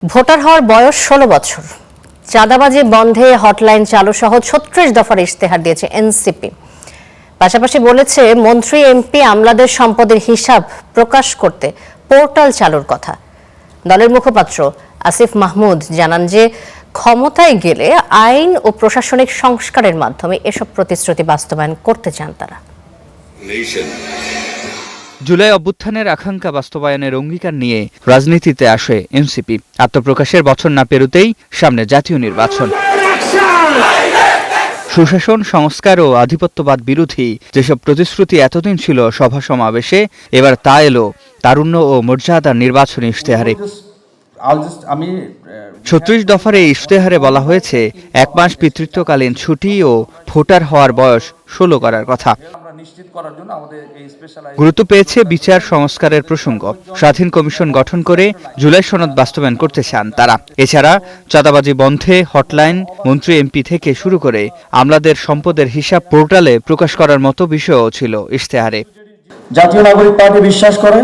Voter হওয়ার বয়স ১৬ বছর। চাঁদাবাজি বন্ধে হটলাইন চালু সহ ৩৬ দফার ইশতেহার দিয়েছে এনসিপি। পাশাপাশি বলেছে মন্ত্রী এমপি আমলাদের সম্পদের হিসাব প্রকাশ করতে পোর্টাল চালুর কথা। দলের মুখপাত্র আসিফ মাহমুদ জানান যে ক্ষমতায় গেলে আইন ও প্রশাসনিক সংস্কারের মাধ্যমে এসব প্রতিশ্রুতি বাস্তবায়ন করতে চান তারা। জুলাই অভ্যুত্থানের আকাঙ্ক্ষা বাস্তবায়নের অঙ্গীকার নিয়ে রাজনীতিতে আসে এনসিপি। আত্মপ্রকাশের বছর না পেরোতেই সামনে জাতীয় নির্বাচন। সুশাসন, সংস্কার ও আধিপত্যবাদ বিরোধী যেসব প্রতিশ্রুতি এতদিন ছিল সভা সমাবেশে, এবার তা এলো তারুণ্য ও মর্যাদার নির্বাচনী ইশতেহারে। ৩৬ দফার এই ইশতেহারে বলা হয়েছে ১ মাস পিতৃত্বকালীন ছুটি ও ভোটার হওয়ার বয়স ১৬ করার কথা। গুরুত্ব পেয়েছে বিচার সংস্কারের প্রসঙ্গ। স্বাধীন কমিশন গঠন করে জুলাই সনদ বাস্তবায়ন করতে চান তারা। এছাড়া চাঁদাবাজি বন্ধে হটলাইন, মন্ত্রী এমপি থেকে শুরু করে আমলাদের সম্পদের হিসাব পোর্টালে প্রকাশ করার মতো বিষয়ও ছিল ইশতেহারে। জাতীয় নাগরিক পার্টি বিশ্বাস করে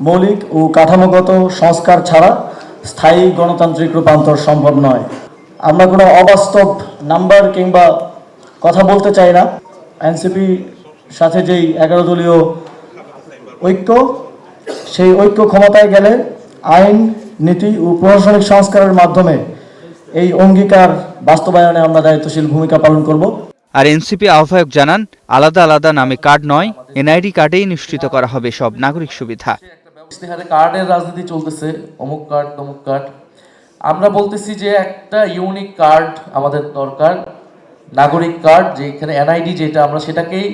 মৌলিক ও কাঠামোগত সংস্কার ছাড়া স্থায়ী গণতান্ত্রিক রূপান্তর সম্ভব নয়। আমরা কোনো অবাস্তব নাম্বার কিংবা কথা বলতে চাই না। এনসিপি সাথে যেই 11 দলীয় ঐক্য, সেই ঐক্য ক্ষমতায় গেলে আইন, নীতি ও প্রশাসনিক সংস্কারের মাধ্যমে এই অঙ্গীকার বাস্তবায়নে আমরা দায়িত্বশীল ভূমিকা পালন করব। আর এনসিপি আহ্বায়ক জানান, আলাদা আলাদা নামে কার্ড নয়, এনআইডি কার্ডেই নিশ্চিত করা হবে সব নাগরিক সুবিধা। ইশতেহারে কার্ডের রাজনীতি চলতেছে, অমুক কার্ড তমুক কার্ড। আমরা বলতেছি যে একটা ইউনিক কার্ড আমাদের দরকার, নাগরিক কার্ড, যেখানে এনআইডি যেটা আমরা সেটাকেই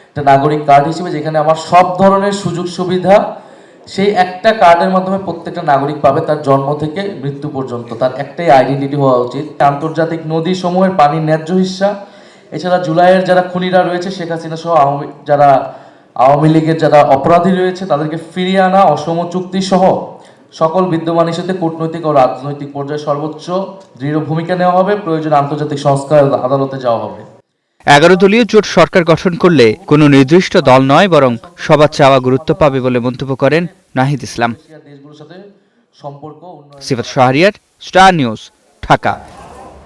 একটা নাগরিক কার্ড হিসেবে, যেখানে আমার সব ধরনের সুযোগ সুবিধা সেই একটা কার্ডের মাধ্যমে প্রত্যেকটা নাগরিক পাবে, তার জন্ম থেকে মৃত্যু পর্যন্ত তার একটাই আইডেন্টিটি হওয়া উচিত। আন্তর্জাতিক নদী সমূহের পানির ন্যায্য হিস্সা, এছাড়া জুলাইয়ের যারা খুনিরা রয়েছে, শেখ হাসিনা সহ যারা আওয়ামী লীগের যারা অপরাধী রয়েছে তাদেরকে ফিরিয়ে আনা, অসম চুক্তি সহ সকল বিদ্যমান ইস্যুতে কূটনৈতিক ও রাজনৈতিক পর্যায়ে সর্বোচ্চ দৃঢ় ভূমিকা নেওয়া হবে। প্রয়োজনে আন্তর্জাতিক সংস্কার আদালতে যাওয়া হবে। 11 দলীয় জোট সরকার গঠন করলে কোনো নির্দিষ্ট দল নয়, বরং সবার চাওয়া গুরুত্ব পাবে বলে মন্তব্য করেন নাহিদ ইসলাম। দেশগুলোর সাথে সম্পর্ক সিফাত শাহরিয়ার, স্টার নিউজ, ঢাকা।